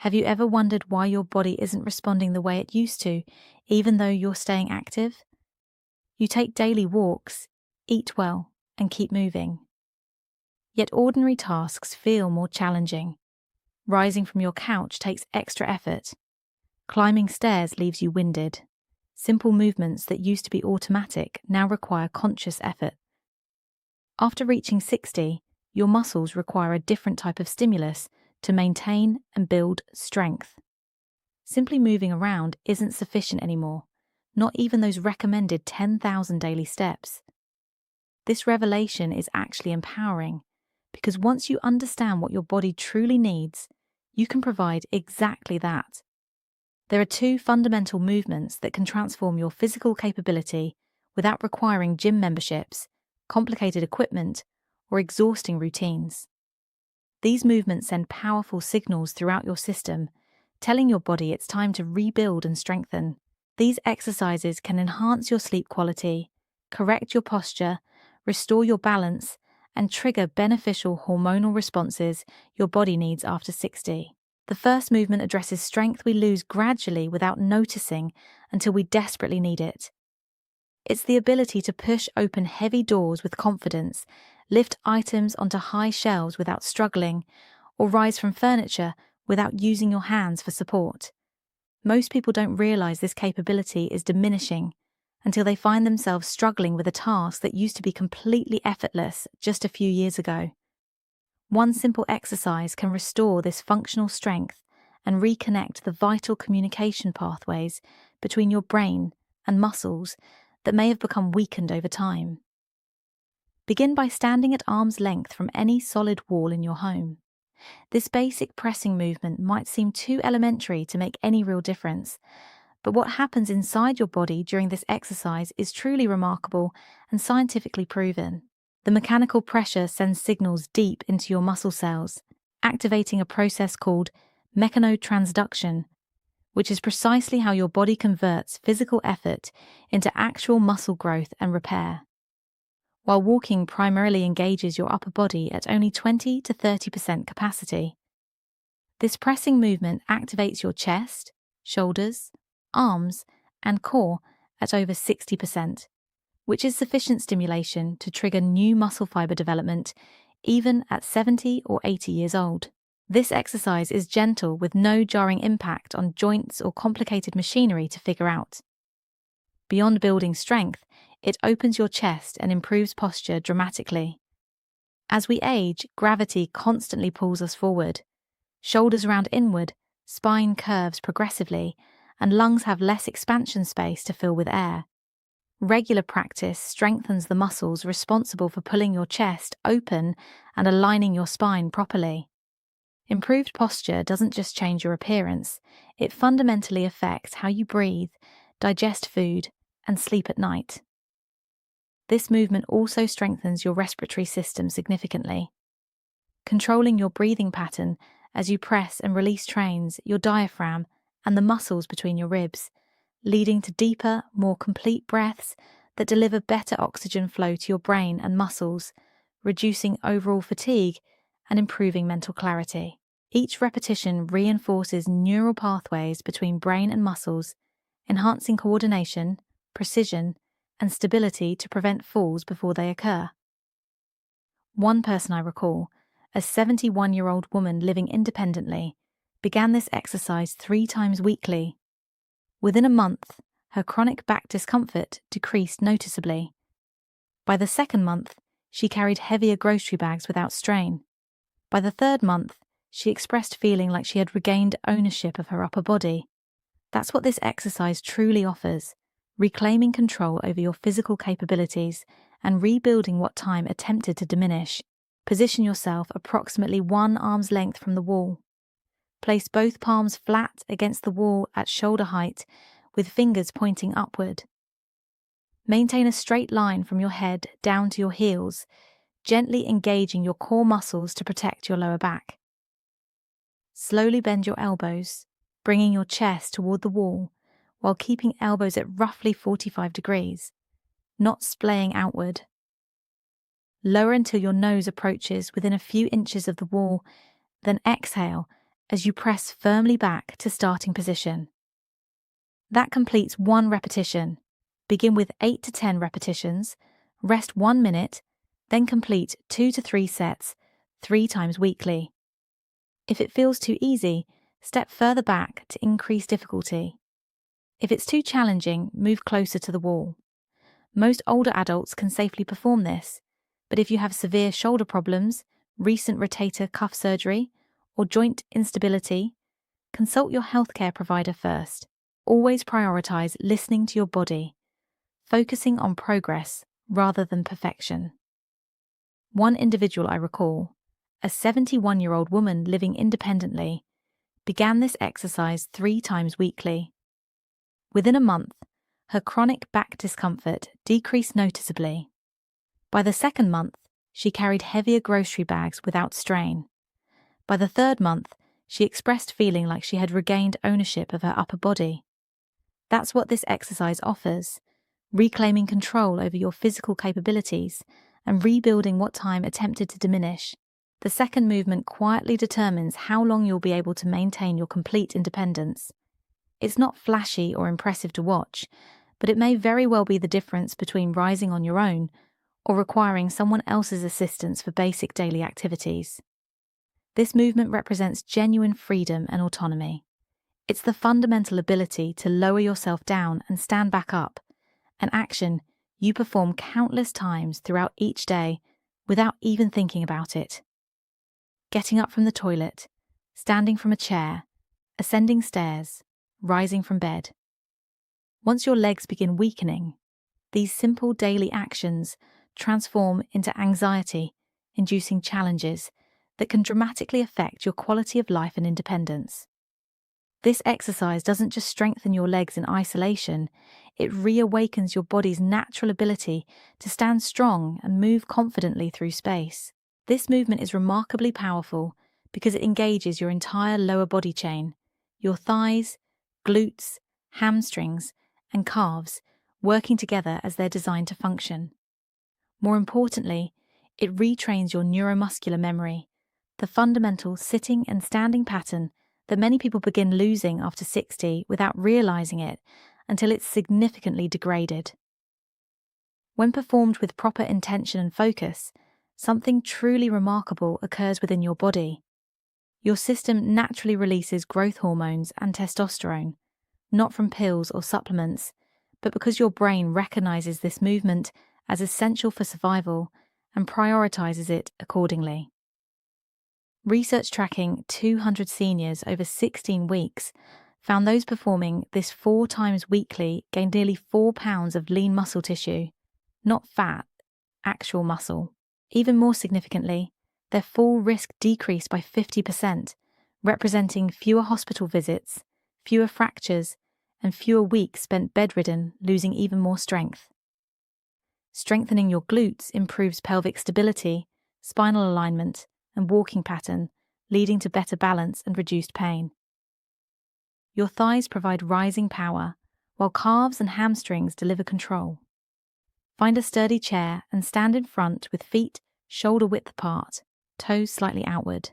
Have you ever wondered why your body isn't responding the way it used to, even though you're staying active? You take daily walks, eat well, and keep moving. Yet ordinary tasks feel more challenging. Rising from your couch takes extra effort. Climbing stairs leaves you winded. Simple movements that used to be automatic now require conscious effort. After reaching 60, your muscles require a different type of stimulus to maintain and build strength. Simply moving around isn't sufficient anymore, not even those recommended 10,000 daily steps. This revelation is actually empowering, because once you understand what your body truly needs, you can provide exactly that. There are two fundamental movements that can transform your physical capability without requiring gym memberships, complicated equipment, or exhausting routines. These movements send powerful signals throughout your system, telling your body it's time to rebuild and strengthen. These exercises can enhance your sleep quality, correct your posture, restore your balance, and trigger beneficial hormonal responses your body needs after 60. The first movement addresses strength we lose gradually without noticing until we desperately need it. It's the ability to push open heavy doors with confidence, lift items onto high shelves without struggling, or rise from furniture without using your hands for support. Most people don't realize this capability is diminishing until they find themselves struggling with a task that used to be completely effortless just a few years ago. One simple exercise can restore this functional strength and reconnect the vital communication pathways between your brain and muscles that may have become weakened over time. Begin by standing at arm's length from any solid wall in your home. This basic pressing movement might seem too elementary to make any real difference, but what happens inside your body during this exercise is truly remarkable and scientifically proven. The mechanical pressure sends signals deep into your muscle cells, activating a process called mechanotransduction, which is precisely how your body converts physical effort into actual muscle growth and repair. While walking primarily engages your upper body at only 20 to 30% capacity, this pressing movement activates your chest, shoulders, arms, and core at over 60%. Which is sufficient stimulation to trigger new muscle fiber development even at 70 or 80 years old. This exercise is gentle with no jarring impact on joints or complicated machinery to figure out. Beyond building strength, it opens your chest and improves posture dramatically. As we age, gravity constantly pulls us forward. Shoulders round inward, spine curves progressively, and lungs have less expansion space to fill with air. Regular practice strengthens the muscles responsible for pulling your chest open and aligning your spine properly. Improved posture doesn't just change your appearance, it fundamentally affects how you breathe, digest food, and sleep at night. This movement also strengthens your respiratory system significantly. Controlling your breathing pattern as you press and release trains your diaphragm and the muscles between your ribs, leading to deeper, more complete breaths that deliver better oxygen flow to your brain and muscles, reducing overall fatigue and improving mental clarity. Each repetition reinforces neural pathways between brain and muscles, enhancing coordination, precision, and stability to prevent falls before they occur. One person I recall, a 71-year-old woman living independently, began this exercise 3 times weekly. Within a month, her chronic back discomfort decreased noticeably. By the 2nd month, she carried heavier grocery bags without strain. By the 3rd month, she expressed feeling like she had regained ownership of her upper body. That's what this exercise truly offers, reclaiming control over your physical capabilities and rebuilding what time attempted to diminish. Position yourself approximately 1 arm's length from the wall. Place both palms flat against the wall at shoulder height, with fingers pointing upward. Maintain a straight line from your head down to your heels, gently engaging your core muscles to protect your lower back. Slowly bend your elbows, bringing your chest toward the wall, while keeping elbows at roughly 45 degrees, not splaying outward. Lower until your nose approaches within a few inches of the wall, then exhale as you press firmly back to starting position. That completes 1 repetition. Begin with 8 to 10 repetitions, rest 1 minute, then complete 2 to 3 sets 3 times weekly. If it feels too easy, step further back to increase difficulty. If it's too challenging, move closer to the wall. Most older adults can safely perform this, but if you have severe shoulder problems, recent rotator cuff surgery, or joint instability, consult your healthcare provider first. Always prioritize listening to your body, focusing on progress rather than perfection. One individual I recall, a 71-year-old woman living independently, began this exercise 3 times weekly. Within a month, her chronic back discomfort decreased noticeably. By the 2nd month, she carried heavier grocery bags without strain. By the 3rd month, she expressed feeling like she had regained ownership of her upper body. That's what this exercise offers, reclaiming control over your physical capabilities and rebuilding what time attempted to diminish. The second movement quietly determines how long you'll be able to maintain your complete independence. It's not flashy or impressive to watch, but it may very well be the difference between rising on your own or requiring someone else's assistance for basic daily activities. This movement represents genuine freedom and autonomy. It's the fundamental ability to lower yourself down and stand back up, an action you perform countless times throughout each day without even thinking about it. Getting up from the toilet, standing from a chair, ascending stairs, rising from bed. Once your legs begin weakening, these simple daily actions transform into anxiety-inducing challenges that can dramatically affect your quality of life and independence. This exercise doesn't just strengthen your legs in isolation, it reawakens your body's natural ability to stand strong and move confidently through space. This movement is remarkably powerful because it engages your entire lower body chain, your thighs, glutes, hamstrings, and calves working together as they're designed to function. More importantly, it retrains your neuromuscular memory, the fundamental sitting and standing pattern that many people begin losing after 60 without realizing it until it's significantly degraded. When performed with proper intention and focus, something truly remarkable occurs within your body. Your system naturally releases growth hormones and testosterone, not from pills or supplements, but because your brain recognizes this movement as essential for survival and prioritizes it accordingly. Research tracking 200 seniors over 16 weeks found those performing this 4 times weekly gained nearly 4 pounds of lean muscle tissue, not fat, actual muscle. Even more significantly, their fall risk decreased by 50%, representing fewer hospital visits, fewer fractures, and fewer weeks spent bedridden, losing even more strength. Strengthening your glutes improves pelvic stability, spinal alignment, and walking pattern, leading to better balance and reduced pain. Your thighs provide rising power, while calves and hamstrings deliver control. Find a sturdy chair and stand in front with feet shoulder width apart, toes slightly outward.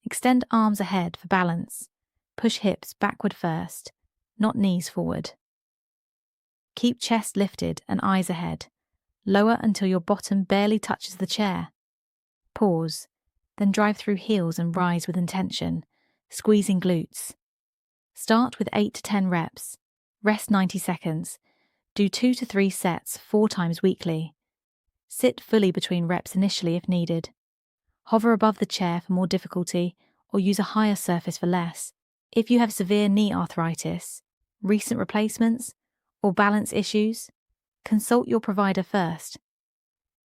Extend arms ahead for balance. Push hips backward first, not knees forward. Keep chest lifted and eyes ahead. Lower until your bottom barely touches the chair. Pause, then drive through heels and rise with intention, squeezing glutes. Start with 8 to 10 reps. Rest 90 seconds. Do 2 to 3 sets 4 times weekly. Sit fully between reps initially if needed. Hover above the chair for more difficulty or use a higher surface for less. If you have severe knee arthritis, recent replacements, or balance issues, consult your provider first.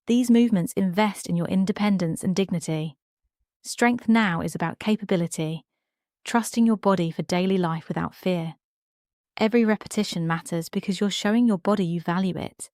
These movements invest in your independence and dignity. Strength now is about capability, trusting your body for daily life without fear. Every repetition matters because you're showing your body you value it.